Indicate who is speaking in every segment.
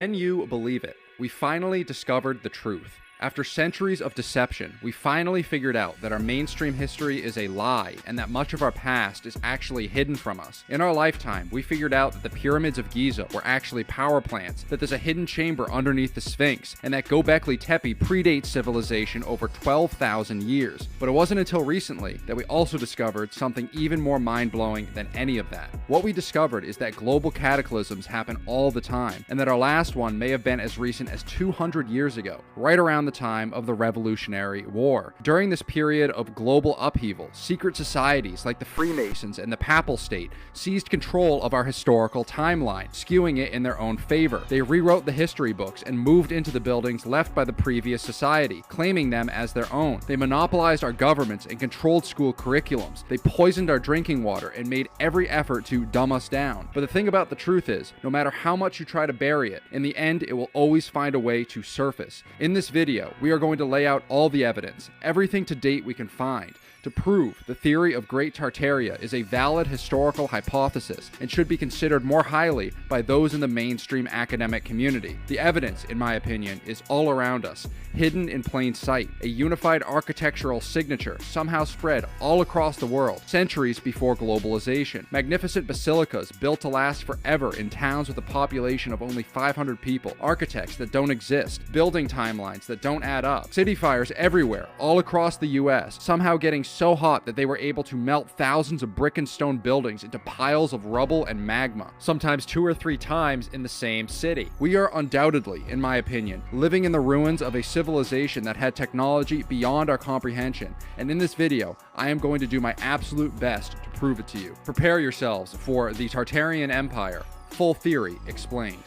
Speaker 1: Can you believe it? We finally discovered the truth. After centuries of deception, we finally figured out that our mainstream history is a lie and that much of our past is actually hidden from us. In our lifetime, we figured out that the pyramids of Giza were actually power plants, that there's a hidden chamber underneath the Sphinx, and that Göbekli Tepe predates civilization over 12,000 years. But it wasn't until recently that we also discovered something even more mind-blowing than any of that. What we discovered is that global cataclysms happen all the time, and that our last one may have been as recent as 200 years ago, right around the time of the Revolutionary War. During this period of global upheaval, secret societies like the Freemasons and the Papal State seized control of our historical timeline, skewing it in their own favor. They rewrote the history books and moved into the buildings left by the previous society, claiming them as their own. They monopolized our governments and controlled school curriculums. They poisoned our drinking water and made every effort to dumb us down. But the thing about the truth is, no matter how much you try to bury it, in the end it will always find a way to surface. In this video, we are going to lay out all the evidence, everything to date we can find, to prove the theory of Great Tartaria is a valid historical hypothesis and should be considered more highly by those in the mainstream academic community. The evidence, in my opinion, is all around us, hidden in plain sight, a unified architectural signature somehow spread all across the world, centuries before globalization. Magnificent basilicas built to last forever in towns with a population of only 500 people, architects that don't exist, building timelines that don't add up, city fires everywhere, all across the US, somehow getting so hot that they were able to melt thousands of brick and stone buildings into piles of rubble and magma, sometimes 2 or 3 times in the same city. We are undoubtedly, in my opinion, living in the ruins of a civilization that had technology beyond our comprehension, and in this video, I am going to do my absolute best to prove it to you. Prepare yourselves for the Tartarian Empire, full theory explained.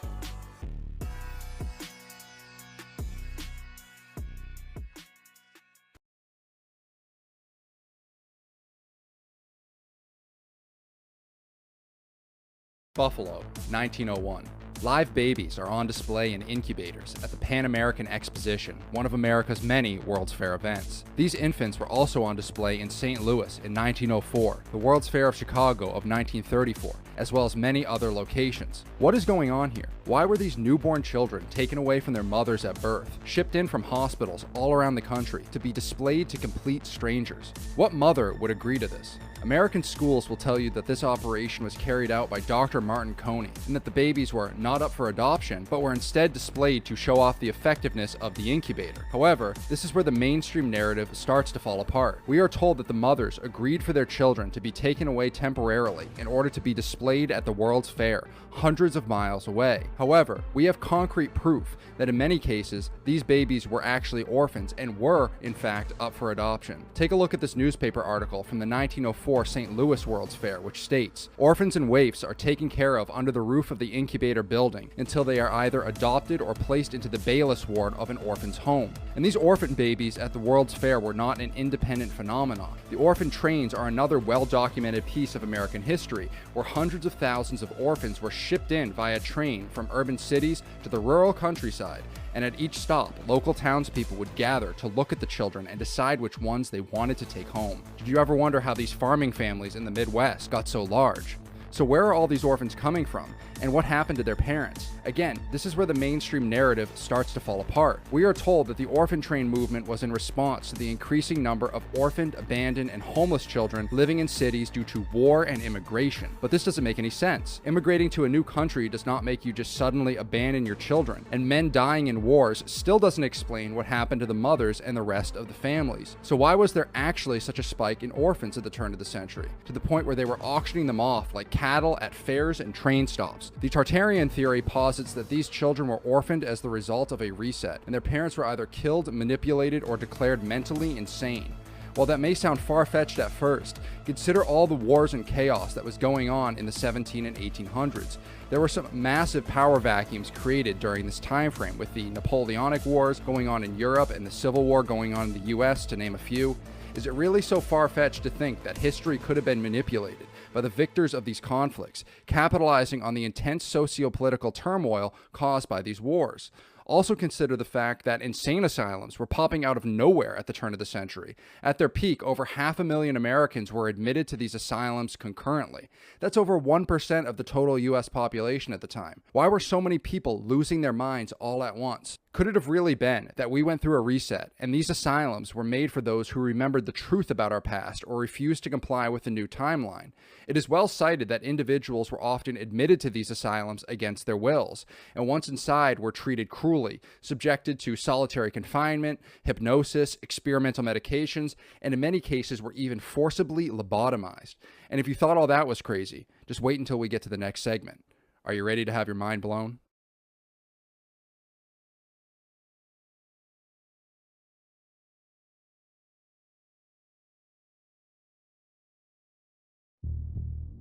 Speaker 1: Buffalo, 1901. Live babies are on display in incubators at the Pan American Exposition, one of America's many World's Fair events. These infants were also on display in St. Louis in 1904, the World's Fair of Chicago of 1934, as well as many other locations. What is going on here? Why were these newborn children taken away from their mothers at birth, shipped in from hospitals all around the country to be displayed to complete strangers? What mother would agree to this? American schools will tell you that this operation was carried out by Dr. Martin Coney, and that the babies were not up for adoption, but were instead displayed to show off the effectiveness of the incubator. However, this is where the mainstream narrative starts to fall apart. We are told that the mothers agreed for their children to be taken away temporarily in order to be displayed at the World's Fair, hundreds of miles away. However, we have concrete proof that in many cases, these babies were actually orphans and were, in fact, up for adoption. Take a look at this newspaper article from the 1904 St. Louis World's Fair, which states, "Orphans and waifs are taken care of under the roof of the incubator building until they are either adopted or placed into the Bayless ward of an orphan's home." And these orphan babies at the World's Fair were not an independent phenomenon. The orphan trains are another well-documented piece of American history, where hundreds of thousands of orphans were shipped in via train from urban cities to the rural countryside, and at each stop, local townspeople would gather to look at the children and decide which ones they wanted to take home. Did you ever wonder how these farming families in the Midwest got so large? So where are all these orphans coming from? And what happened to their parents? Again, this is where the mainstream narrative starts to fall apart. We are told that the orphan train movement was in response to the increasing number of orphaned, abandoned, and homeless children living in cities due to war and immigration. But this doesn't make any sense. Immigrating to a new country does not make you just suddenly abandon your children, and men dying in wars still doesn't explain what happened to the mothers and the rest of the families. So why was there actually such a spike in orphans at the turn of the century, to the point where they were auctioning them off like cattle at fairs and train stops? The Tartarian theory posits that these children were orphaned as the result of a reset, and their parents were either killed, manipulated, or declared mentally insane. While that may sound far-fetched at first, consider all the wars and chaos that was going on in the 17 and 1800s. There were some massive power vacuums created during this time frame, with the Napoleonic Wars going on in Europe and the Civil War going on in the US, to name a few. Is it really so far-fetched to think that history could have been manipulated by the victors of these conflicts, capitalizing on the intense socio-political turmoil caused by these wars? Also consider the fact that insane asylums were popping out of nowhere at the turn of the century. At their peak, over 500,000 Americans were admitted to these asylums concurrently. That's over 1% of the total US population at the time. Why were so many people losing their minds all at once? Could it have really been that we went through a reset and these asylums were made for those who remembered the truth about our past or refused to comply with the new timeline? It is well cited that individuals were often admitted to these asylums against their wills, and once inside were treated cruelly, subjected to solitary confinement, hypnosis, experimental medications, and in many cases were even forcibly lobotomized. And if you thought all that was crazy, just wait until we get to the next segment. Are you ready to have your mind blown?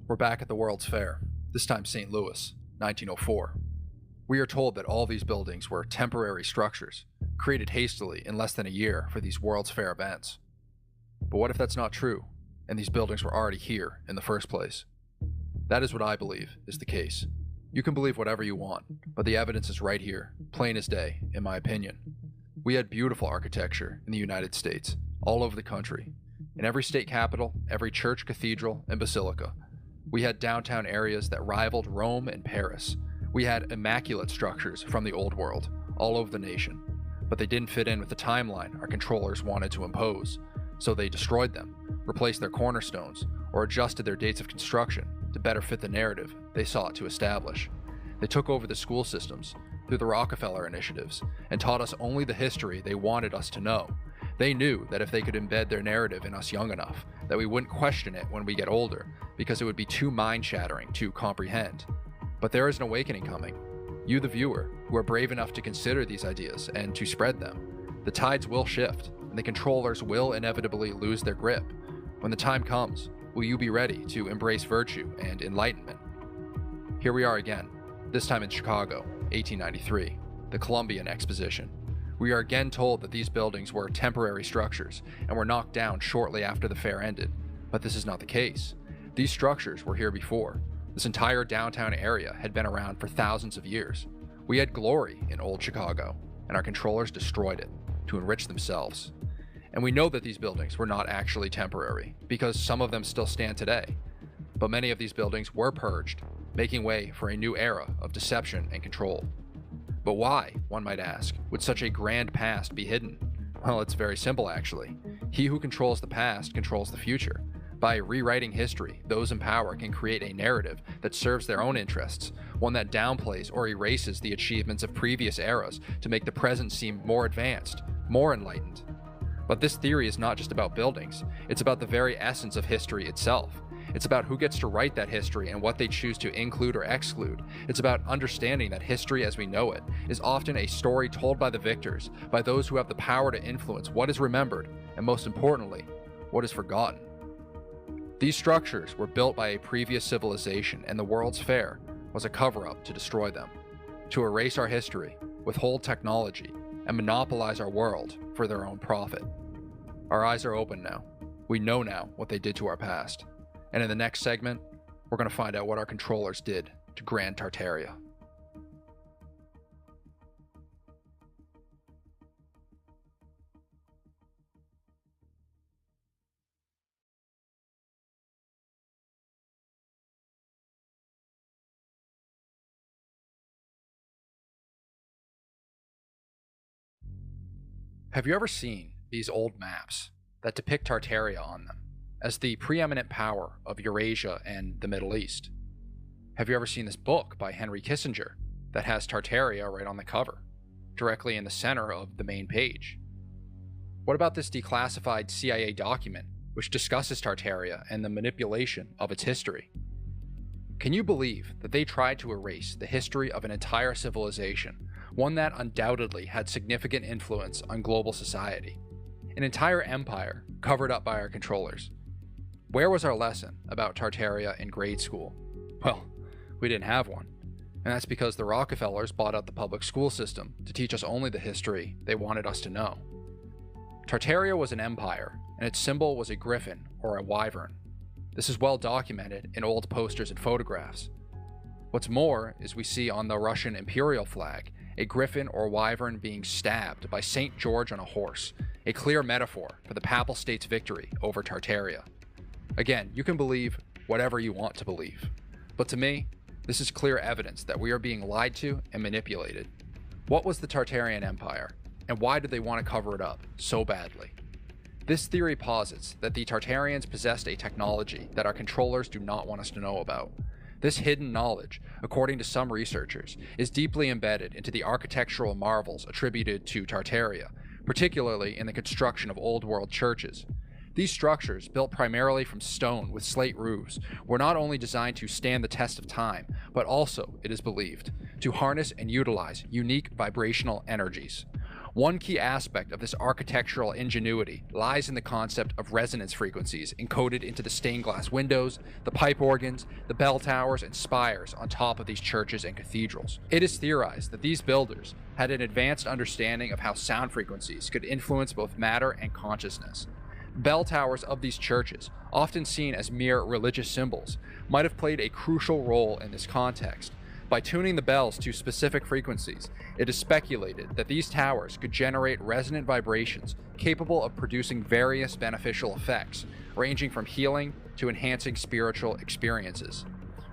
Speaker 1: We're back at the World's Fair, this time St. Louis, 1904. We are told that all these buildings were temporary structures, created hastily in less than a year for these World's Fair events. But what if that's not true, and these buildings were already here in the first place? That is what I believe is the case. You can believe whatever you want, but the evidence is right here, plain as day, in my opinion. We had beautiful architecture in the United States, all over the country. In every state capital, every church, cathedral, and basilica. We had downtown areas that rivaled Rome and Paris. We had immaculate structures from the old world, all over the nation. But they didn't fit in with the timeline our controllers wanted to impose. So they destroyed them, replaced their cornerstones, or adjusted their dates of construction to better fit the narrative they sought to establish. They took over the school systems through the Rockefeller initiatives and taught us only the history they wanted us to know. They knew that if they could embed their narrative in us young enough, that we wouldn't question it when we get older, because it would be too mind-shattering to comprehend. But there is an awakening coming. You, the viewer, who are brave enough to consider these ideas and to spread them. The tides will shift, and the controllers will inevitably lose their grip. When the time comes, will you be ready to embrace virtue and enlightenment? Here we are again, this time in Chicago, 1893, the Columbian Exposition. We are again told that these buildings were temporary structures and were knocked down shortly after the fair ended. But this is not the case. These structures were here before. This entire downtown area had been around for thousands of years. We had glory in old Chicago, and our controllers destroyed it to enrich themselves. And we know that these buildings were not actually temporary, because some of them still stand today. But many of these buildings were purged, making way for a new era of deception and control. But why, one might ask, would such a grand past be hidden? Well, it's very simple actually. He who controls the past controls the future. By rewriting history, those in power can create a narrative that serves their own interests, one that downplays or erases the achievements of previous eras to make the present seem more advanced, more enlightened. But this theory is not just about buildings, it's about the very essence of history itself. It's about who gets to write that history and what they choose to include or exclude. It's about understanding that history as we know it is often a story told by the victors, by those who have the power to influence what is remembered, and most importantly, what is forgotten. These structures were built by a previous civilization, and the World's Fair was a cover-up to destroy them, to erase our history, withhold technology, and monopolize our world for their own profit. Our eyes are open now. We know now what they did to our past. And in the next segment, we're going to find out what our controllers did to Grand Tartaria. Have you ever seen these old maps that depict Tartaria on them as the preeminent power of Eurasia and the Middle East? Have you ever seen this book by Henry Kissinger that has Tartaria right on the cover, directly in the center of the main page? What about this declassified CIA document which discusses Tartaria and the manipulation of its history? Can you believe that they tried to erase the history of an entire civilization, one that undoubtedly had significant influence on global society? An entire empire covered up by our controllers. Where was our lesson about Tartaria in grade school? Well, we didn't have one. And that's because the Rockefellers bought out the public school system to teach us only the history they wanted us to know. Tartaria was an empire, and its symbol was a griffin or a wyvern. This is well documented in old posters and photographs. What's more is we see on the Russian imperial flag a griffin or wyvern being stabbed by St. George on a horse, a clear metaphor for the Papal State's victory over Tartaria. Again, you can believe whatever you want to believe, but to me, this is clear evidence that we are being lied to and manipulated. What was the Tartarian Empire, and why did they want to cover it up so badly? This theory posits that the Tartarians possessed a technology that our controllers do not want us to know about. This hidden knowledge, according to some researchers, is deeply embedded into the architectural marvels attributed to Tartaria, particularly in the construction of Old World churches. These structures, built primarily from stone with slate roofs, were not only designed to stand the test of time, but also, it is believed, to harness and utilize unique vibrational energies. One key aspect of this architectural ingenuity lies in the concept of resonance frequencies encoded into the stained glass windows, the pipe organs, the bell towers, and spires on top of these churches and cathedrals. It is theorized that these builders had an advanced understanding of how sound frequencies could influence both matter and consciousness. Bell towers of these churches, often seen as mere religious symbols, might have played a crucial role in this context. By tuning the bells to specific frequencies, it is speculated that these towers could generate resonant vibrations capable of producing various beneficial effects, ranging from healing to enhancing spiritual experiences.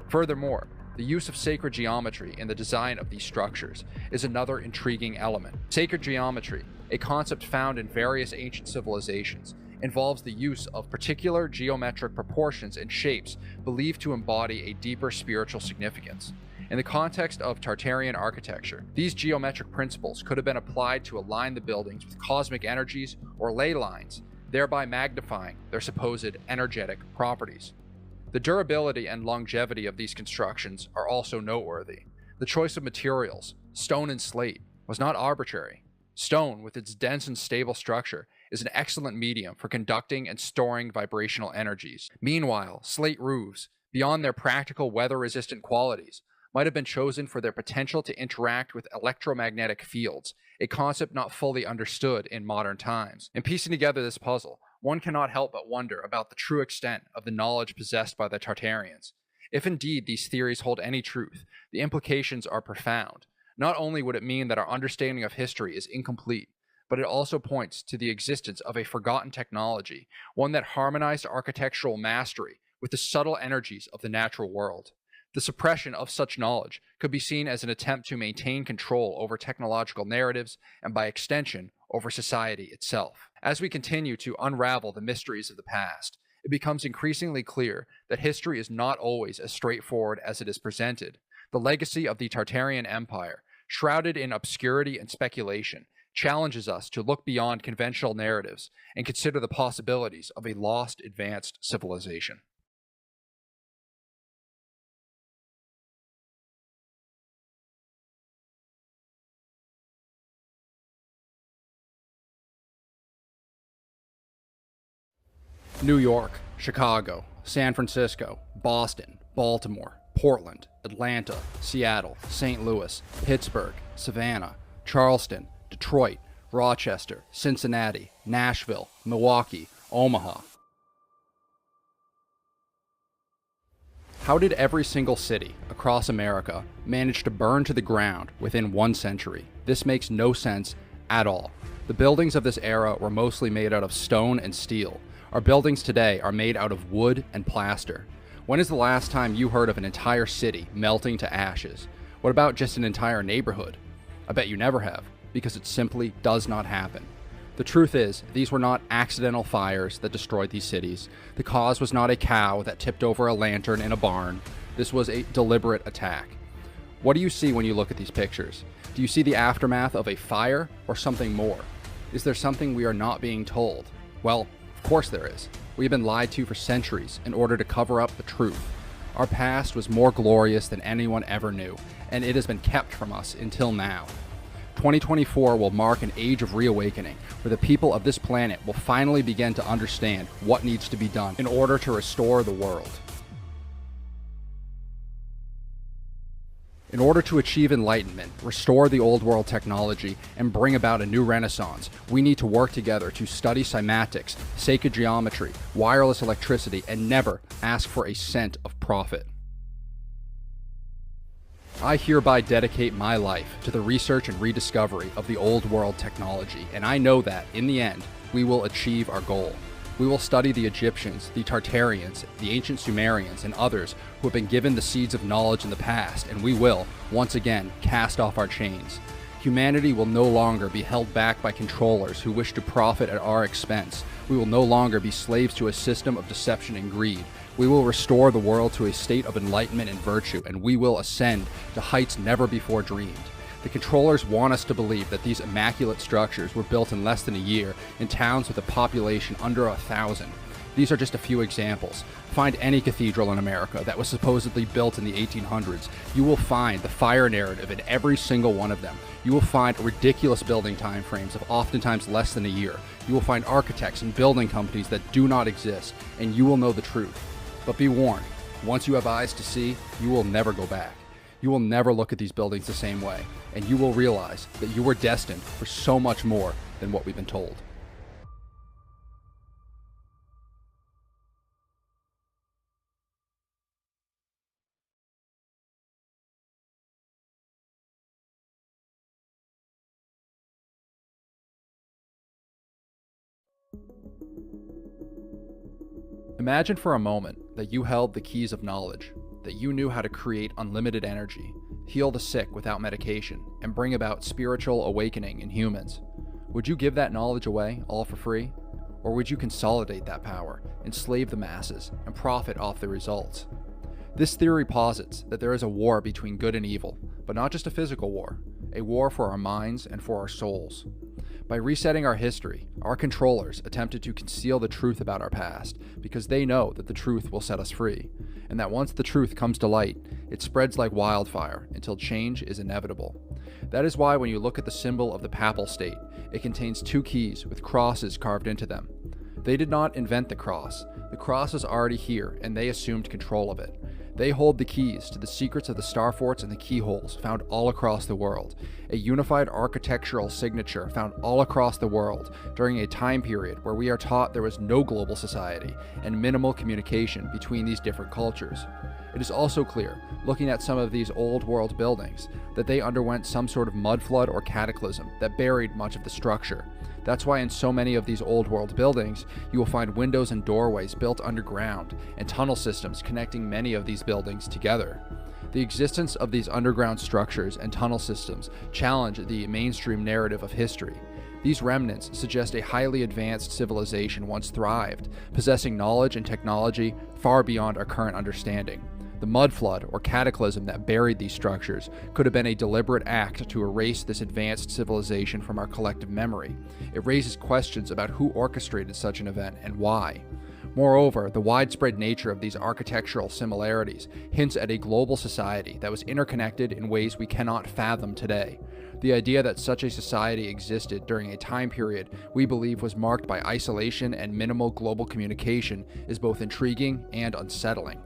Speaker 1: Furthermore, the use of sacred geometry in the design of these structures is another intriguing element. Sacred geometry, a concept found in various ancient civilizations, involves the use of particular geometric proportions and shapes believed to embody a deeper spiritual significance. In the context of Tartarian architecture, these geometric principles could have been applied to align the buildings with cosmic energies or ley lines, thereby magnifying their supposed energetic properties. The durability and longevity of these constructions are also noteworthy. The choice of materials, stone and slate, was not arbitrary. Stone, with its dense and stable structure, is an excellent medium for conducting and storing vibrational energies. Meanwhile, slate roofs, beyond their practical weather-resistant qualities, might have been chosen for their potential to interact with electromagnetic fields, a concept not fully understood in modern times. In piecing together this puzzle, one cannot help but wonder about the true extent of the knowledge possessed by the Tartarians. If indeed these theories hold any truth, the implications are profound. Not only would it mean that our understanding of history is incomplete, but it also points to the existence of a forgotten technology, one that harmonized architectural mastery with the subtle energies of the natural world. The suppression of such knowledge could be seen as an attempt to maintain control over technological narratives and, by extension, over society itself. As we continue to unravel the mysteries of the past, it becomes increasingly clear that history is not always as straightforward as it is presented. The legacy of the Tartarian Empire, shrouded in obscurity and speculation, challenges us to look beyond conventional narratives and consider the possibilities of a lost, advanced civilization. New York, Chicago, San Francisco, Boston, Baltimore, Portland, Atlanta, Seattle, St. Louis, Pittsburgh, Savannah, Charleston, Detroit, Rochester, Cincinnati, Nashville, Milwaukee, Omaha. How did every single city across America manage to burn to the ground within 1 century? This makes no sense at all. The buildings of this era were mostly made out of stone and steel. Our buildings today are made out of wood and plaster. When is the last time you heard of an entire city melting to ashes? What about just an entire neighborhood? I bet you never have, because it simply does not happen. The truth is, these were not accidental fires that destroyed these cities. The cause was not a cow that tipped over a lantern in a barn. This was a deliberate attack. What do you see when you look at these pictures? Do you see the aftermath of a fire or something more? Is there something we are not being told? Well, of course there is. We have been lied to for centuries in order to cover up the truth. Our past was more glorious than anyone ever knew, and it has been kept from us until now. 2024 will mark an age of reawakening, where the people of this planet will finally begin to understand what needs to be done in order to restore the world. In order to achieve enlightenment, restore the old world technology, and bring about a new renaissance, we need to work together to study cymatics, sacred geometry, wireless electricity, and never ask for a cent of profit. I hereby dedicate my life to the research and rediscovery of the old world technology, and I know that, in the end, we will achieve our goal. We will study the Egyptians, the Tartarians, the ancient Sumerians, and others who have been given the seeds of knowledge in the past, and we will, once again, cast off our chains. Humanity will no longer be held back by controllers who wish to profit at our expense. We will no longer be slaves to a system of deception and greed. We will restore the world to a state of enlightenment and virtue, and we will ascend to heights never before dreamed. The controllers want us to believe that these immaculate structures were built in less than a year in towns with a population under 1,000. These are just a few examples. Find any cathedral in America that was supposedly built in the 1800s. You will find the fire narrative in every single one of them. You will find ridiculous building time frames of oftentimes less than a year. You will find architects and building companies that do not exist, and you will know the truth. But be warned, once you have eyes to see, you will never go back. You will never look at these buildings the same way, and you will realize that you were destined for so much more than what we've been told. Imagine for a moment that you held the keys of knowledge, that you knew how to create unlimited energy, heal the sick without medication, and bring about spiritual awakening in humans. Would you give that knowledge away, all for free? Or would you consolidate that power, enslave the masses, and profit off the results? This theory posits that there is a war between good and evil, but not just a physical war, a war for our minds and for our souls. By resetting our history, our controllers attempted to conceal the truth about our past because they know that the truth will set us free, and that once the truth comes to light, it spreads like wildfire until change is inevitable. That is why when you look at the symbol of the Papal State, it contains two keys with crosses carved into them. They did not invent the cross. The cross is already here, and they assumed control of it. They hold the keys to the secrets of the star forts and the keyholes found all across the world, a unified architectural signature found all across the world during a time period where we are taught there was no global society and minimal communication between these different cultures. It is also clear, looking at some of these old world buildings, that they underwent some sort of mud flood or cataclysm that buried much of the structure. That's why in so many of these old world buildings, you will find windows and doorways built underground and tunnel systems connecting many of these buildings together. The existence of these underground structures and tunnel systems challenge the mainstream narrative of history. These remnants suggest a highly advanced civilization once thrived, possessing knowledge and technology far beyond our current understanding. The mud flood or cataclysm that buried these structures could have been a deliberate act to erase this advanced civilization from our collective memory. It raises questions about who orchestrated such an event and why. Moreover, the widespread nature of these architectural similarities hints at a global society that was interconnected in ways we cannot fathom today. The idea that such a society existed during a time period we believe was marked by isolation and minimal global communication is both intriguing and unsettling.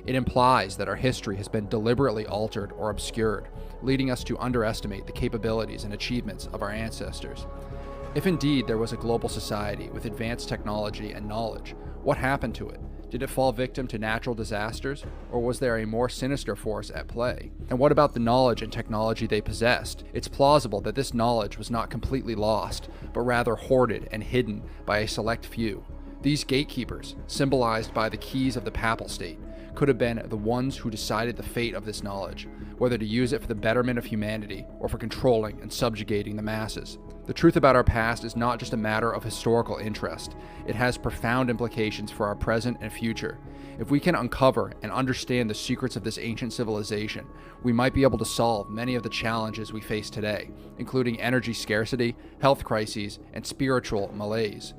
Speaker 1: It implies that our history has been deliberately altered or obscured, leading us to underestimate the capabilities and achievements of our ancestors. If indeed there was a global society with advanced technology and knowledge, what happened to it? Did it fall victim to natural disasters, or was there a more sinister force at play? And what about the knowledge and technology they possessed? It's plausible that this knowledge was not completely lost, but rather hoarded and hidden by a select few. These gatekeepers, symbolized by the keys of the Papal State, could have been the ones who decided the fate of this knowledge, whether to use it for the betterment of humanity or for controlling and subjugating the masses. The truth about our past is not just a matter of historical interest. It has profound implications for our present and future. If we can uncover and understand the secrets of this ancient civilization, we might be able to solve many of the challenges we face today, including energy scarcity, health crises, and spiritual malaise.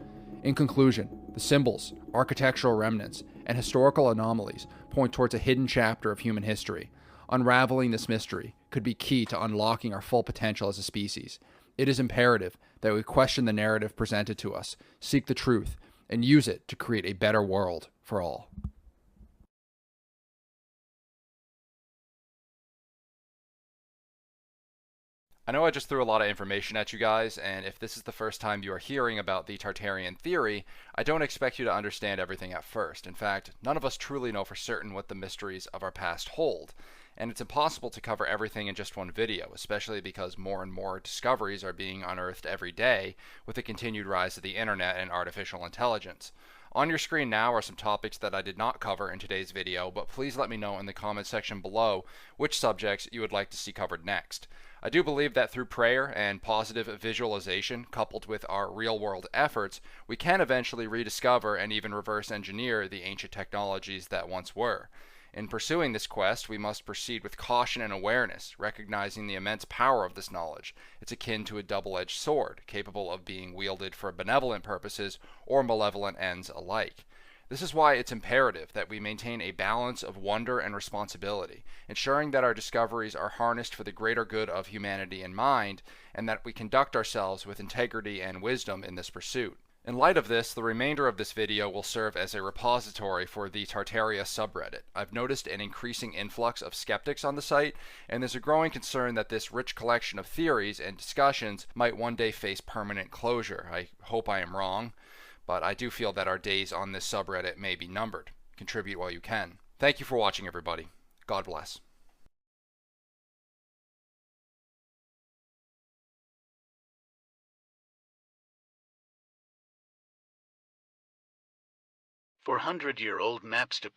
Speaker 1: In conclusion, the symbols, architectural remnants, and historical anomalies point towards a hidden chapter of human history. Unraveling this mystery could be key to unlocking our full potential as a species. It is imperative that we question the narrative presented to us, seek the truth, and use it to create a better world for all. I know I just threw a lot of information at you guys, and if this is the first time you are hearing about the Tartarian theory, I don't expect you to understand everything at first. In fact, none of us truly know for certain what the mysteries of our past hold. and it's impossible to cover everything in just one video, especially because more and more discoveries are being unearthed every day with the continued rise of the internet and artificial intelligence. On your screen now are some topics that I did not cover in today's video, but please let me know in the comment section below which subjects you would like to see covered next. I do believe that through prayer and positive visualization, coupled with our real-world efforts, we can eventually rediscover and even reverse engineer the ancient technologies that once were. In pursuing this quest, we must proceed with caution and awareness, recognizing the immense power of this knowledge. It's akin to a double-edged sword, capable of being wielded for benevolent purposes or malevolent ends alike. This is why it's imperative that we maintain a balance of wonder and responsibility, ensuring that our discoveries are harnessed for the greater good of humanity in mind, and that we conduct ourselves with integrity and wisdom in this pursuit. In light of this, the remainder of this video will serve as a repository for the Tartaria subreddit. I've noticed an increasing influx of skeptics on the site, and there's a growing concern that this rich collection of theories and discussions might one day face permanent closure. I hope I am wrong, but I do feel that our days on this subreddit may be numbered. Contribute while you can. Thank you for watching, everybody. God bless.
Speaker 2: For 100-year-old maps to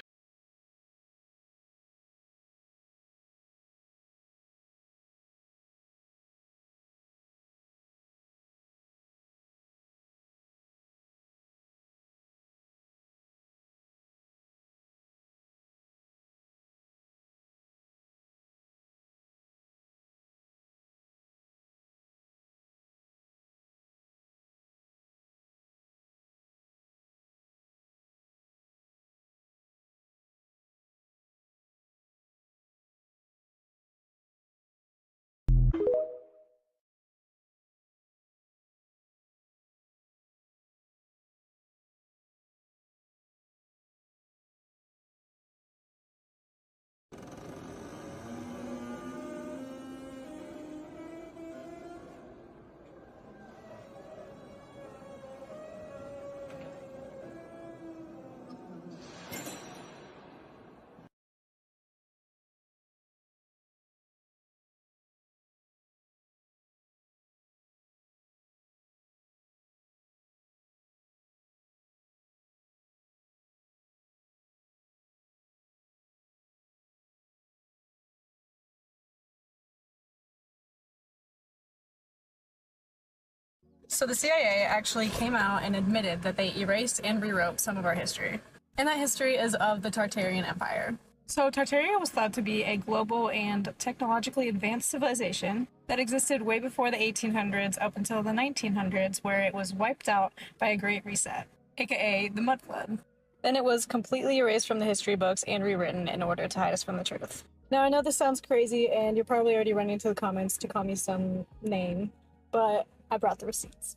Speaker 3: So the CIA actually came out and admitted that they erased and rewrote some of our history. And that history is of the Tartarian Empire. So Tartaria was thought to be a global and technologically advanced civilization that existed way before the 1800s up until the 1900s, where it was wiped out by a Great Reset, aka the Mud Flood. Then it was completely erased from the history books and rewritten in order to hide us from the truth. Now I know this sounds crazy and you're probably already running into the comments to call me some name, but I brought the receipts.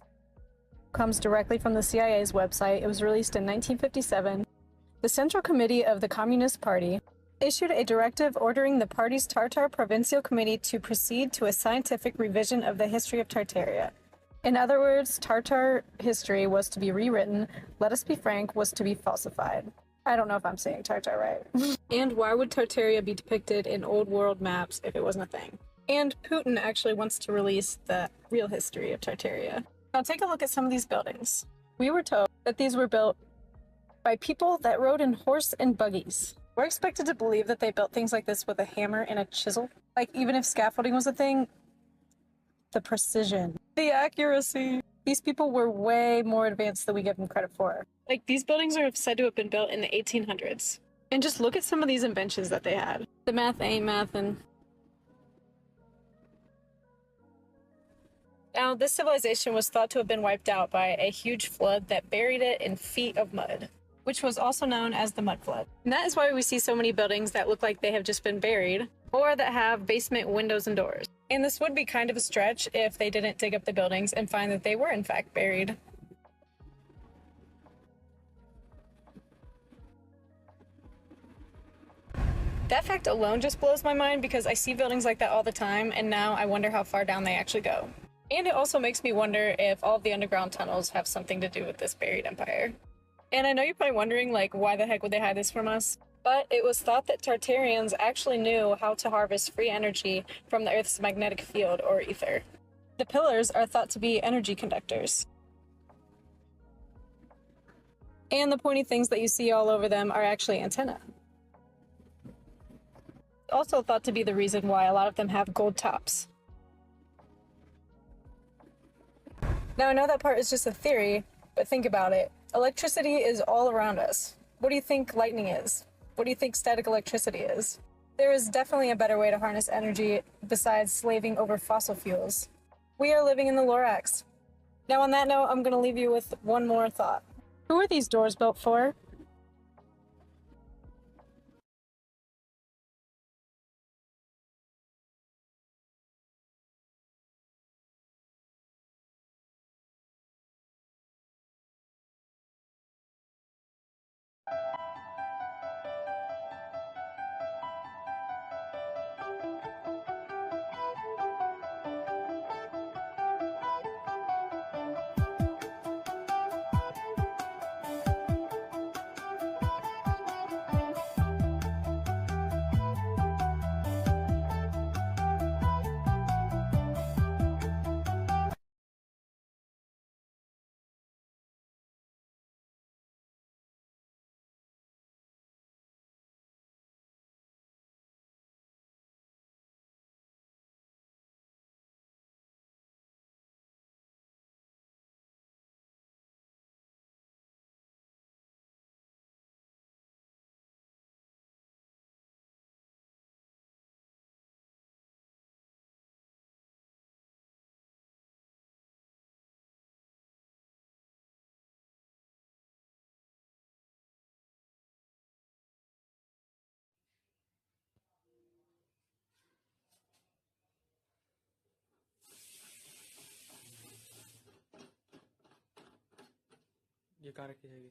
Speaker 3: Comes directly from the CIA's website. It was released in 1957. The Central Committee of the Communist Party issued a directive ordering the party's Tartar Provincial Committee to proceed to a scientific revision of the history of Tartaria. In other words, Tartar history was to be rewritten. Let us be frank, was to be falsified. I don't know if I'm saying Tartar right. And why would Tartaria be depicted in old world maps if it wasn't a thing? And Putin actually wants to release the real history of Tartaria. Now take a look at some of these buildings. We were told that these were built by people that rode in horse and buggies. We're expected to believe that they built things like this with a hammer and a chisel. Like, even if scaffolding was a thing, the precision, the accuracy. These people were way more advanced than we give them credit for. Like, these buildings are said to have been built in the 1800s. And just look at some of these inventions that they had. The math ain't mathin'. Now, this civilization was thought to have been wiped out by a huge flood that buried it in feet of mud, which was also known as the Mud Flood. And that is why we see so many buildings that look like they have just been buried, or that have basement windows and doors. And this would be kind of a stretch if they didn't dig up the buildings and find that they were in fact buried. That fact alone just blows my mind because I see buildings like that all the time, and now I wonder how far down they actually go. And it also makes me wonder if all of the underground tunnels have something to do with this buried empire. And I know you're probably wondering, like, why the heck would they hide this from us? But it was thought that Tartarians actually knew how to harvest free energy from the Earth's magnetic field, or ether. The pillars are thought to be energy conductors. And the pointy things that you see all over them are actually antennae. Also thought to be the reason why a lot of them have gold tops. Now, I know that part is just a theory, but think about it. Electricity is all around us. What do you think lightning is? What do you think static electricity is? There is definitely a better way to harness energy besides slaving over fossil fuels. We are living in the Lorax. Now, on that note, I'm going to leave you with one more thought. Who are these doors built for?
Speaker 4: ये कहाँ रखी जाएगी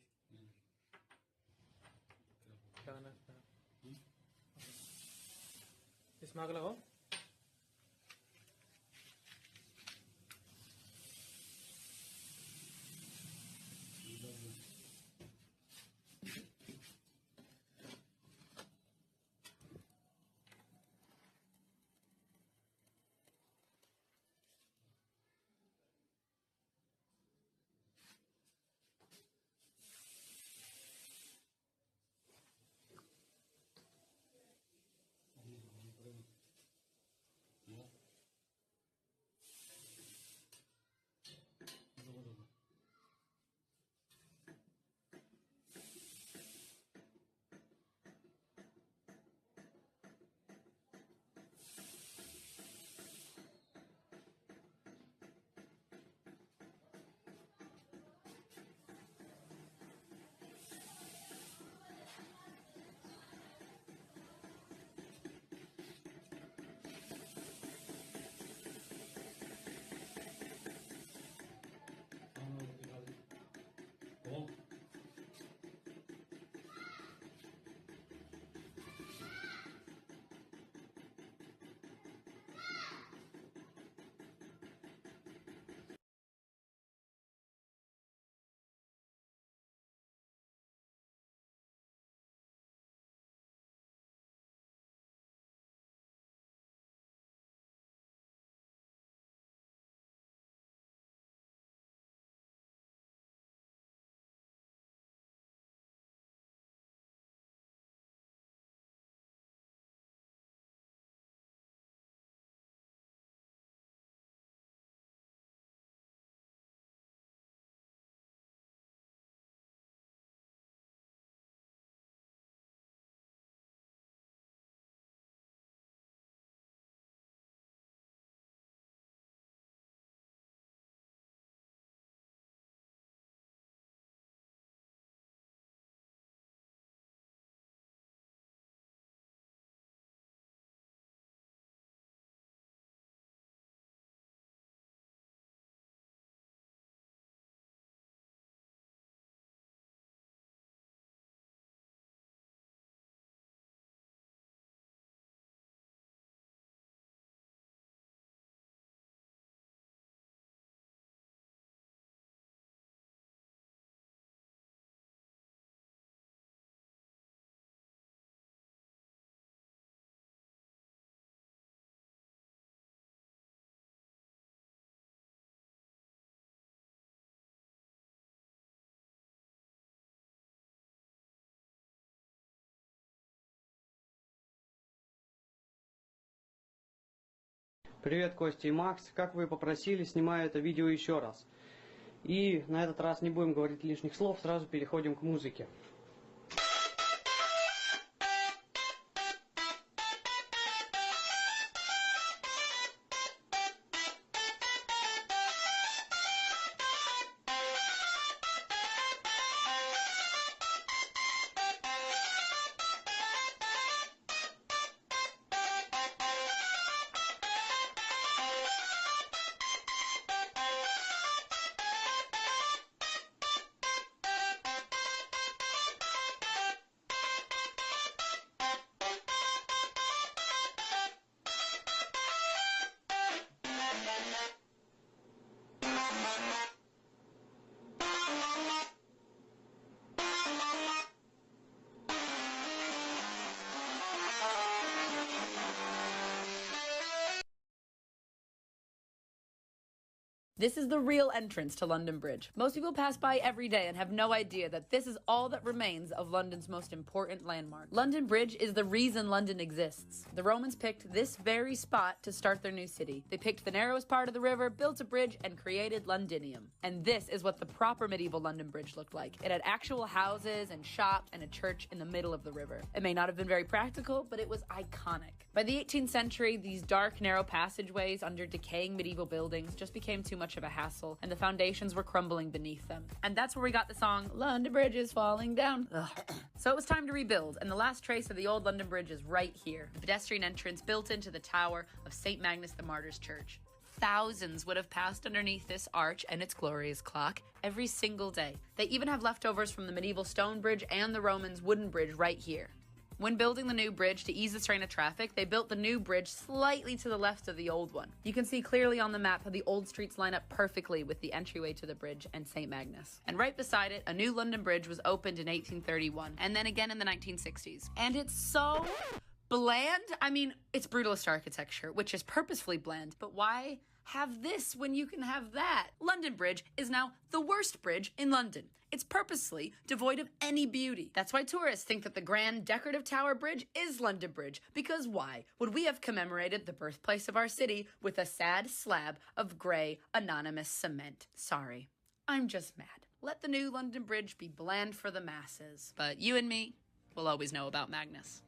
Speaker 4: क्या करना है इसमें आग लगाओ
Speaker 5: Привет, Костя и Макс. Как вы попросили, снимаю это видео еще раз. И на этот раз не будем говорить лишних слов, сразу переходим к музыке.
Speaker 6: This is the real entrance to London Bridge. Most people pass by every day and have no idea that this is all that remains of London's most important landmark. London Bridge is the reason London exists. The Romans picked this very spot to start their new city. They picked the narrowest part of the river, built a bridge, and created Londinium. And this is what the proper medieval London Bridge looked like. It had actual houses and shops and a church in the middle of the river. It may not have been very practical, but it was iconic. By the 18th century, these dark, narrow passageways under decaying medieval buildings just became too much of a hassle, and the foundations were crumbling beneath them. And that's where we got the song, London Bridge is falling down. So it was time to rebuild, and the last trace of the old London Bridge is right here, the pedestrian entrance built into the tower of St. Magnus the Martyr's Church. Thousands would have passed underneath this arch and its glorious clock every single day. They even have leftovers from the medieval stone bridge and the Romans' wooden bridge right here. When building the new bridge to ease the strain of traffic, they built the new bridge slightly to the left of the old one. You can see clearly on the map how the old streets line up perfectly with the entryway to the bridge and St. Magnus. And right beside it, a new London Bridge was opened in 1831, and then again in the 1960s. And it's so bland. I mean, it's brutalist architecture, which is purposefully bland, but why have this when you can have that? London Bridge is now the worst bridge in London. It's purposely devoid of any beauty. That's why tourists think that the grand decorative tower bridge is London Bridge. Because why would we have commemorated the birthplace of our city with a sad slab of gray, anonymous cement? Sorry, I'm just mad. Let the new London Bridge be bland for the masses. But you and me will always know about Magnus.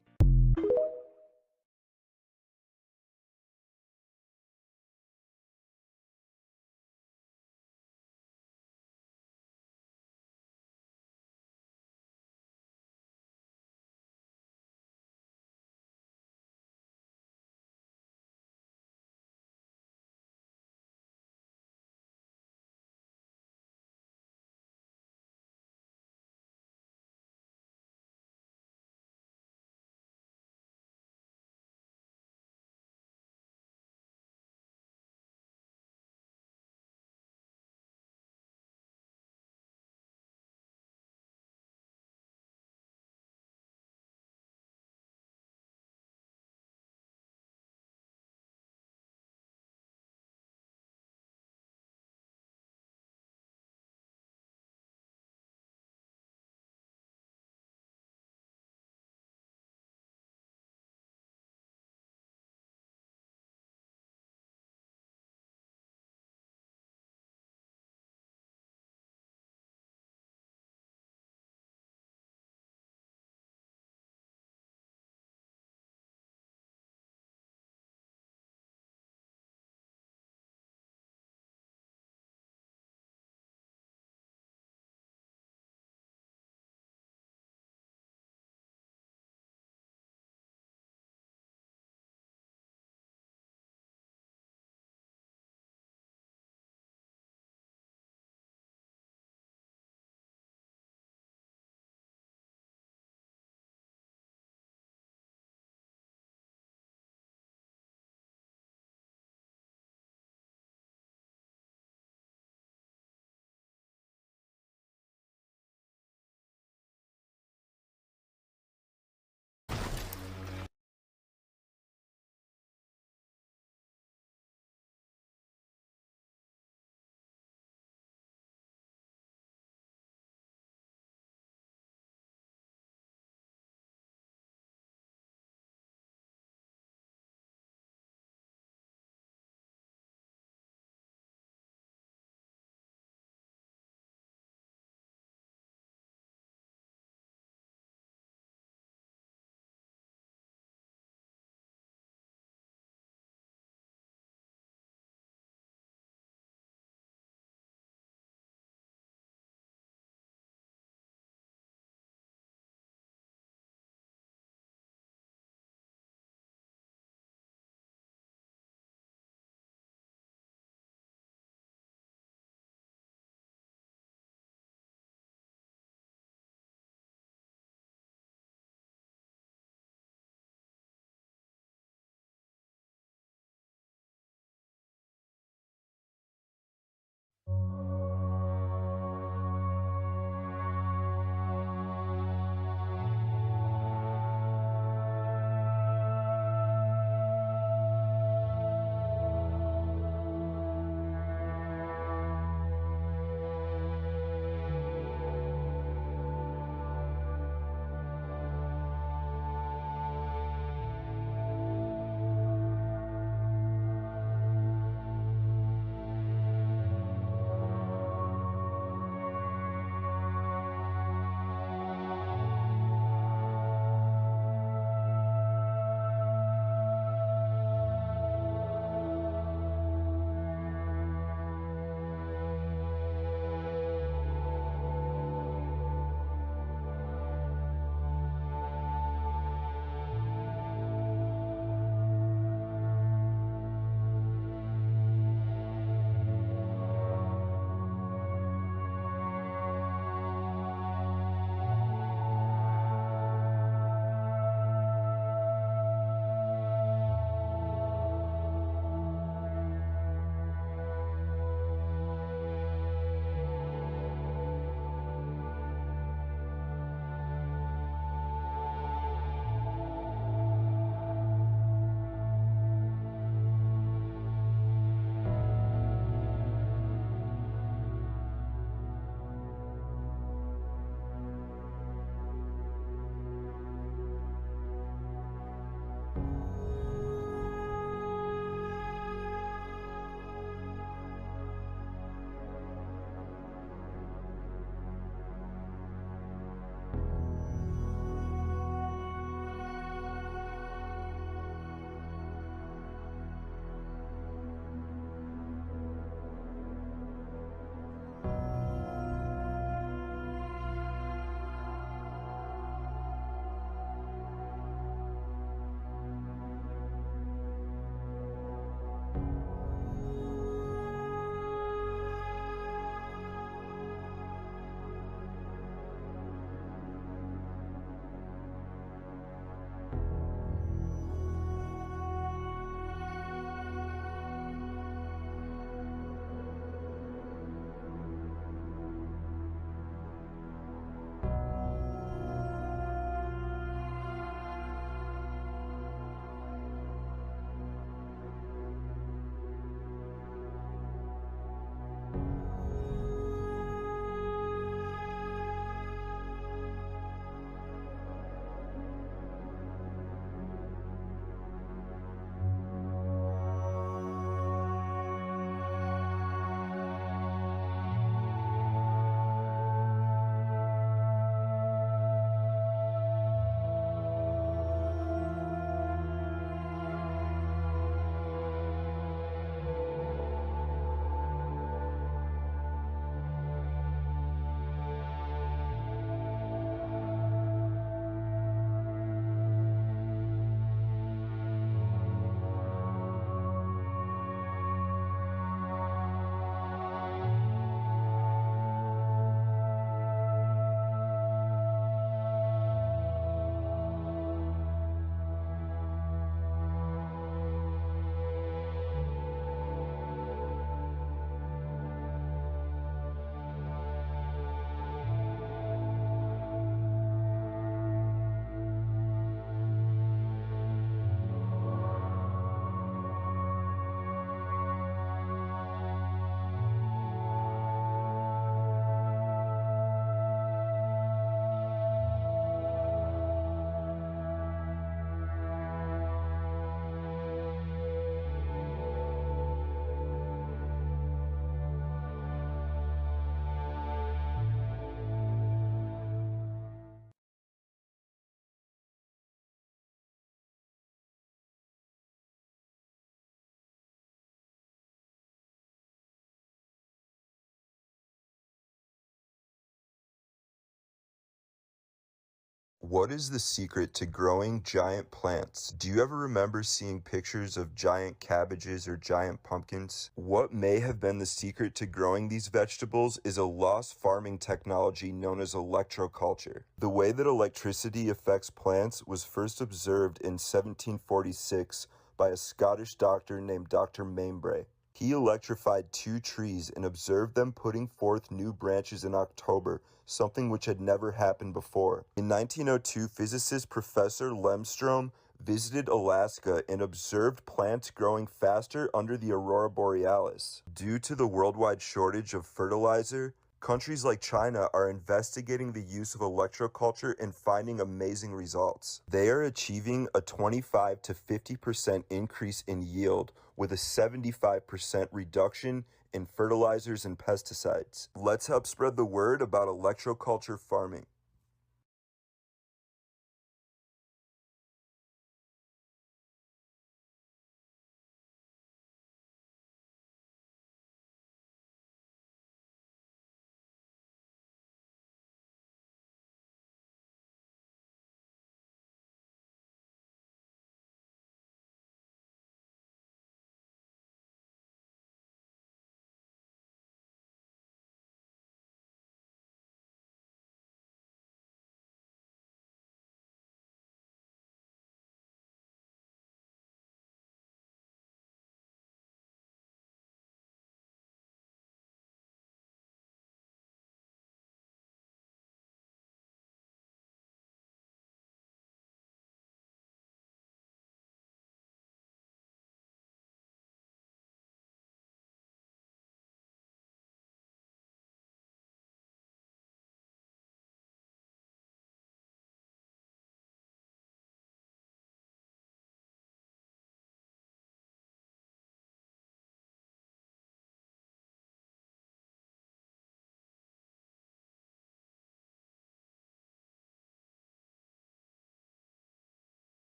Speaker 7: What is the secret to growing giant plants? Do you ever remember seeing pictures of giant cabbages or giant pumpkins? What may have been the secret to growing these vegetables is a lost farming technology known as electroculture. The way that electricity affects plants was first observed in 1746 by a Scottish doctor named Dr. Mainbray. He electrified 2 trees and observed them putting forth new branches in October, something which had never happened before. In 1902, physicist Professor Lemstrom visited Alaska and observed plants growing faster under the aurora borealis. Due to the worldwide shortage of fertilizer, countries like China are investigating the use of electroculture and finding amazing results. They are achieving a 25 to 50% increase in yield with a 75% reduction in fertilizers and pesticides. Let's help spread the word about electroculture farming.